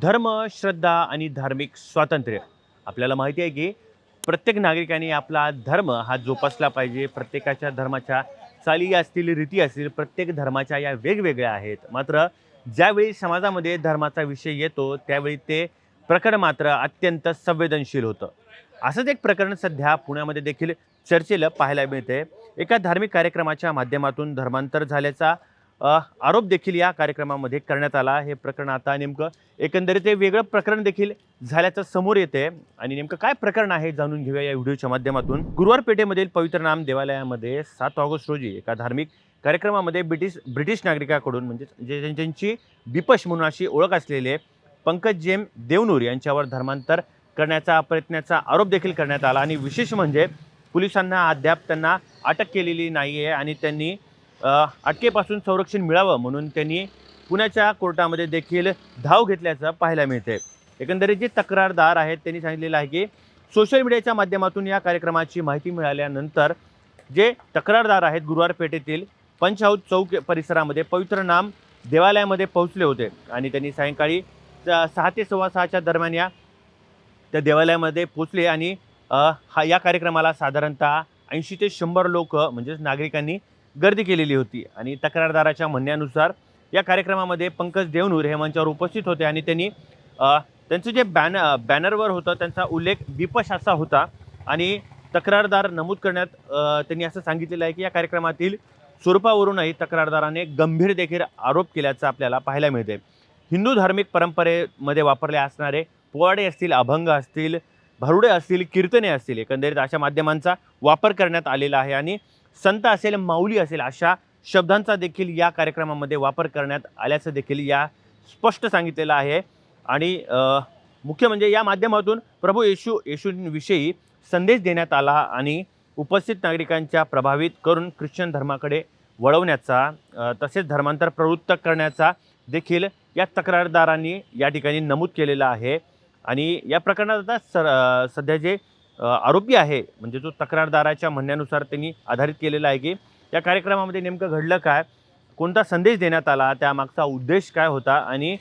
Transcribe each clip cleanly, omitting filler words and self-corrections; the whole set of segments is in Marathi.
धर्म, श्रद्धा आणि धार्मिक स्वातंत्र्य. आपल्याला माहिती आहे की प्रत्येक नागरिकाने आपला धर्म हा जोपासला पाहिजे. प्रत्येकाच्या धर्माच्या चाली असतील, रीती असतील, प्रत्येक धर्माच्या या वेगवेगळ्या आहेत. मात्र ज्यावेळी समाजामध्ये धर्माचा विषय येतो त्यावेळी ते प्रकरण मात्र अत्यंत संवेदनशील होतं. असंच एक प्रकरण सध्या पुण्यामध्ये देखील चर्चेला पाहायला मिळते. एका धार्मिक कार्यक्रमाच्या माध्यमातून धर्मांतर झाल्याचा आरोप देखील या कार्यक्रमामध्ये करण्यात आला. हे प्रकरण आता नेमकं एकंदरीत हे वेगळं प्रकरण देखील झाल्याचं समोर येते आणि नेमकं काय प्रकरण आहे जाणून घेऊया या व्हिडिओच्या माध्यमातून. गुरुवार पेठेमधील पवित्र नाम देवालयामध्ये 7 ऑगस्ट रोजी एका धार्मिक कार्यक्रमामध्ये ब्रिटिश नागरिकाकडून म्हणजे ज्यांची बिपश म्हणून अशी ओळख असलेले पंकज जेम देवनूर यांच्यावर धर्मांतर करण्याचा प्रयत्नाचा आरोप देखील करण्यात आला. आणि विशेष म्हणजे पोलिसांना अद्याप त्यांना अटक केलेली नाही आहे आणि त्यांनी अटकेपासून संरक्षण मिळावं म्हणून त्यांनी पुण्याच्या कोर्टामध्ये देखील धाव घेतल्याचं पाहायला मिळते. एकंदरीत जे तक्रारदार आहेत त्यांनी सांगितलेलं आहे की सोशल मीडियाच्या माध्यमातून या कार्यक्रमाची माहिती मिळाल्यानंतर जे तक्रारदार आहेत गुरुवार पेठेतील पंच हाऊस चौक परिसरामध्ये पवित्र नाम देवालयामध्ये पोहोचले होते आणि त्यांनी सायंकाळी 6 ते 6:15च्या दरम्यान त्या देवालयामध्ये पोहोचले आणि या कार्यक्रमाला साधारणतः 80 ते 100 लोक म्हणजेच नागरिकांनी गर्दी केलेली होती. आणि तक्रारदाराच्या म्हणण्यानुसार या कार्यक्रमामध्ये पंकज देवनूर हे मंचावर उपस्थित होते आणि त्यांनी त्यांचं जे बॅनरवर होतं त्यांचा उल्लेख बिपश असा होता. आणि तक्रारदार नमूद करण्यात त्यांनी असं सांगितलेलं आहे की या कार्यक्रमातील स्वरूपावरूनही तक्रारदाराने गंभीर देखील आरोप केल्याचं आपल्याला पाहायला मिळते. हिंदू धार्मिक परंपरेमध्ये वापरले असणारे पोवाडे असतील, अभंग असतील, भारुडे असतील, कीर्तने असतील, एकंदरीत अशा माध्यमांचा वापर करण्यात आलेला आहे. आणि संत असेल, माऊली असेल अशा शब्दांचा देखील या कार्यक्रमामध्ये वापर करण्यात आल्याचं देखील या स्पष्ट सांगितलेलं आहे. आणि मुख्य म्हणजे या माध्यमातून प्रभू येशूंविषयी संदेश देण्यात आला आणि उपस्थित नागरिकांच्या प्रभावित करून ख्रिश्चन धर्माकडे वळवण्याचा तसेच धर्मांतर प्रवृत्त करण्याचा देखील या तक्रारदारांनी या ठिकाणी नमूद केलेलं आहे. आणि या प्रकरणात आता सध्या जे आरोपी आहे म्हणजे जो तक्रारदाराच्या म्हणण्यानुसार त्यांनी आधारित केलेला आहे की या कार्यक्रमामध्ये नेमकं घडलं काय, कोणता संदेश देण्यात आला, त्यामागचा उद्देश काय होता आणि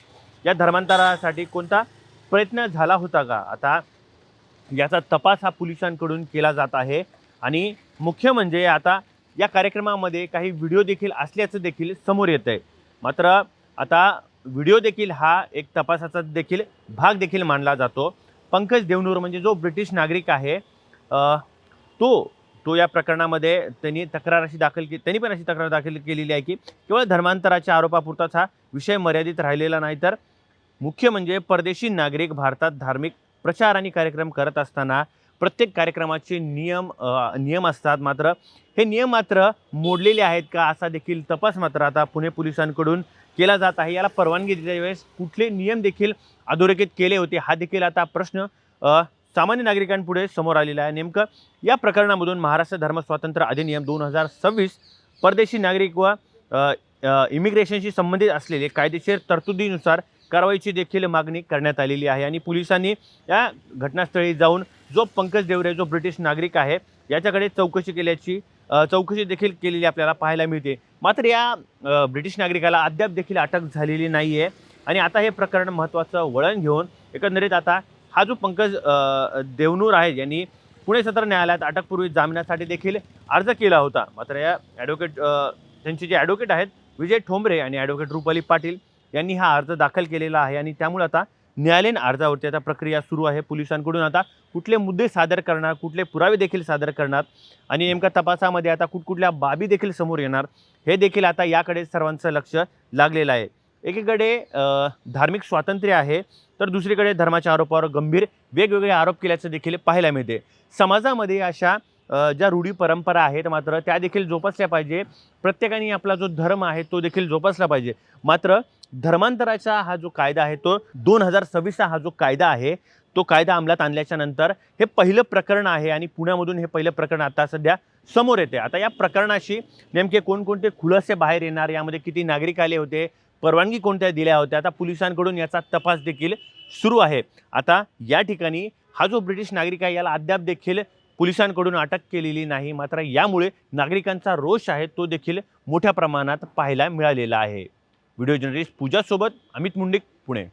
या धर्मांतरासाठी कोणता प्रयत्न झाला होता का. आता याचा तपास हा पोलिसांकडून केला जात आहे. आणि मुख्य म्हणजे आता या कार्यक्रमामध्ये काही व्हिडिओ देखील असल्याचं देखील समोर येत आहे. मात्र आता व्हिडिओ देखील हा एक तपासाचा देखील भाग देखील मानला जातो. पंकज देवनूर म्हणजे जो ब्रिटिश नागरिक आहे तो या प्रकरणामध्ये त्यांनी पण अशी तक्रार दाखल केलेली आहे की केवळ धर्मांतराच्या आरोपापुरताच हा विषय मर्यादित राहिलेला नाही, तर मुख्य म्हणजे परदेशी नागरिक भारतात धार्मिक प्रचार आणि कार्यक्रम करत असताना प्रत्येक कार्यक्रमाचे नियम असतात. मात्र हे नियम मात्र मोडलेले आहेत का असा देखील तपास मात्र आता पुणे पोलिसांकडून केला जात आहे. याला परवानगी दिल्या वेळेस कुठले नियम देखील अधोरेखित केले होते हा देखील आता प्रश्न सामान्य नागरिकांपुढे समोर आलेला आहे. नेमकं या प्रकरणामधून महाराष्ट्र धर्म स्वातंत्र्य अधिनियम 2026 परदेशी नागरिक व इमिग्रेशनशी संबंधित असलेले कायदेशीर तरतुदीनुसार कारवाईची देखील मागणी करण्यात आलेली आहे. आणि पोलिसांनी या घटनास्थळी जाऊन जो पंकज देवरे जो ब्रिटिश नागरिक आहे याच्याकडे चौकशी देखील केलेली आपल्याला पाहायला मिळते. मात्र या ब्रिटिश नागरिकाला अद्याप देखील अटक झालेली नाही आहे. आणि आता हे प्रकरण महत्त्वाचं वळण घेऊन एकंदरीत आता हा जो पंकज देवनूर आहे यांनी पुणे सत्र न्यायालयात अटकपूर्वी जामिनासाठी देखील अर्ज केला होता. मात्र या त्यांचे जे ॲडव्होकेट आहेत विजय ठोंबरे आणि ॲडव्होकेट रुपाली पाटील यांनी हा अर्ज दाखल केलेला आहे. आणि त्यामुळे आता न्यायालयीन अर्जावरती आता प्रक्रिया सुरू आहे. पोलिसांकडून आता कुठले मुद्दे सादर करणार, कुठले पुरावे देखील सादर करणार आणि नेमका तपासामध्ये आता कुठल्या बाबी देखील समोर येणार हे देखील आता याकडे सर्वांचं लक्ष लागलेलं आहे. एकीकडे धार्मिक स्वातंत्र्य आहे तर दुसरीकडे धर्माच्या आरोपावर गंभीर वेगवेगळे आरोप केल्याचं देखील पाहायला मिळते. समाजामध्ये अशा ज्या रूढी परंपरा आहेत मात्र त्या देखील जोपासल्या पाहिजे. प्रत्येकाने आपला जो धर्म आहे तो देखील जोपासला पाहिजे. मात्र धर्मांतराचा हा जो कायदा आहे तो 2026चा हा जो कायदा आहे तो कायदा अंमलात आणल्याच्या नंतर हे पहिलं प्रकरण आहे आणि पुण्यामधून हे पहिलं प्रकरण आता सध्या समोर येते. आता या प्रकरणाशी नेमके कोणकोणते खुलासे बाहेर येणार, यामध्ये किती नागरिक आले होते, परवानगी कोणत्या दिल्या होत्या, आता पोलिसांकडून याचा तपास देखील सुरू आहे. आता या ठिकाणी हा जो ब्रिटिश नागरिक आहे याला अद्याप देखील पोलिसांकडून अटक केलेली नाही. मात्र यामुळे नागरिकांचा रोष आहे तो देखील मोठ्या प्रमाणात पाहायला मिळालेला आहे. व्हिडिओ जर्नलिस्ट पूजा सोबत अमित मुंडिक, पुणे.